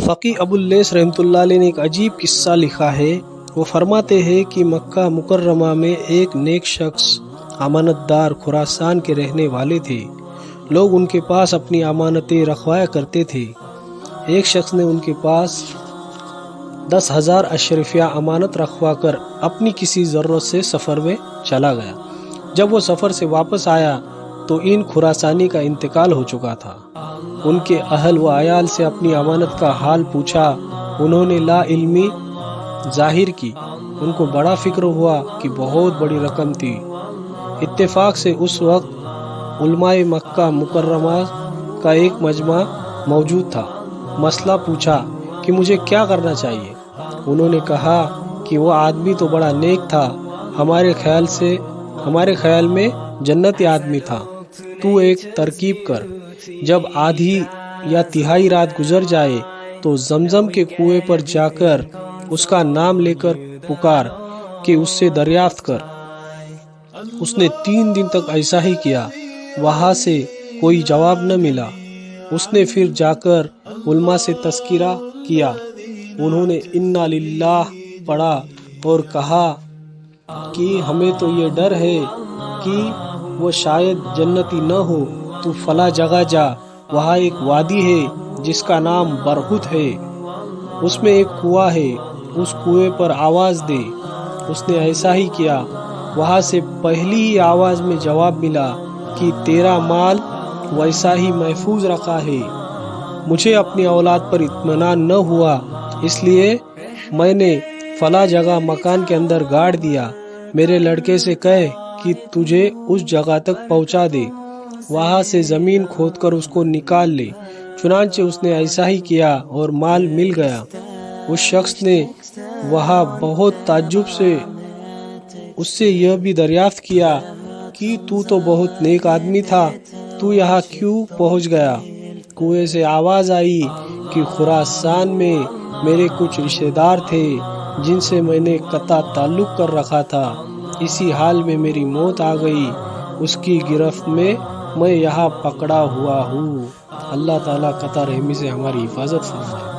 فقی ابو اللیث رحمۃ اللہ علیہ نے ایک عجیب قصہ لکھا ہے۔ وہ فرماتے ہیں کہ مکہ مکرمہ میں ایک نیک شخص امانت دار خراسان کے رہنے والے تھے۔ لوگ ان کے پاس اپنی امانتیں رکھوایا کرتے تھے۔ ایک شخص نے ان کے پاس 10,000 اشرفیہ امانت رکھوا کر اپنی کسی ضرورت سے سفر میں چلا گیا۔ جب وہ سفر سے واپس آیا تو ان خراسانی کا انتقال ہو چکا تھا۔ ان کے اہل و عیال سے اپنی امانت کا حال پوچھا۔ انہوں نے لا علمی ظاہر کی۔ ان کو بڑا فکر ہوا کہ بہت بڑی رقم تھی۔ اتفاق سے اس وقت علماء مکہ مکرمہ کا ایک مجمع موجود تھا۔ مسئلہ پوچھا کہ مجھے کیا کرنا چاہیے۔ انہوں نے کہا کہ وہ آدمی تو بڑا نیک تھا، ہمارے خیال میں جنتی آدمی تھا۔ تو ایک ترکیب کر، جب آدھی یا تہائی رات گزر جائے تو زمزم کے کنویں پر جا کر اس کا نام لے کر پکار کہ اس سے دریافت کر۔ اس نے 3 دن تک ایسا ہی کیا، وہاں سے کوئی جواب نہ ملا۔ اس نے پھر جا کر علماء سے تذکرہ کیا۔ انہوں نے انا للہ پڑھا اور کہا کہ ہمیں تو یہ ڈر ہے کہ وہ شاید جنتی نہ ہو، تو فلاں جگہ جا، وہاں ایک وادی ہے جس کا نام برہوت ہے، اس میں ایک کنواں ہے، اس کنویں پر آواز دے۔ اس نے ایسا ہی کیا۔ وہاں سے پہلی ہی آواز میں جواب ملا کہ تیرا مال ویسا ہی محفوظ رکھا ہے۔ مجھے اپنی اولاد پر اطمینان نہ ہوا، اس لیے میں نے فلاں جگہ مکان کے اندر گاڑ دیا۔ میرے لڑکے سے کہے کہ تجھے اس جگہ تک پہنچا دے، وہاں سے زمین کھود کر اس کو نکال لے۔ چنانچہ اس نے ایسا ہی کیا اور مال مل گیا۔ اس شخص نے وہاں بہت تعجب سے اس سے یہ بھی دریافت کیا کہ تو بہت نیک آدمی تھا، تو یہاں کیوں پہنچ گیا؟ کنویں سے آواز آئی کہ خراسان میں میرے کچھ رشتہ دار تھے جن سے میں نے قطع تعلق کر رکھا تھا، اسی حال میں میری موت آ گئی، اس کی گرفت میں یہاں پکڑا ہوا ہوں۔ اللہ تعالیٰ قطع رحمی سے ہماری حفاظت فرمائے۔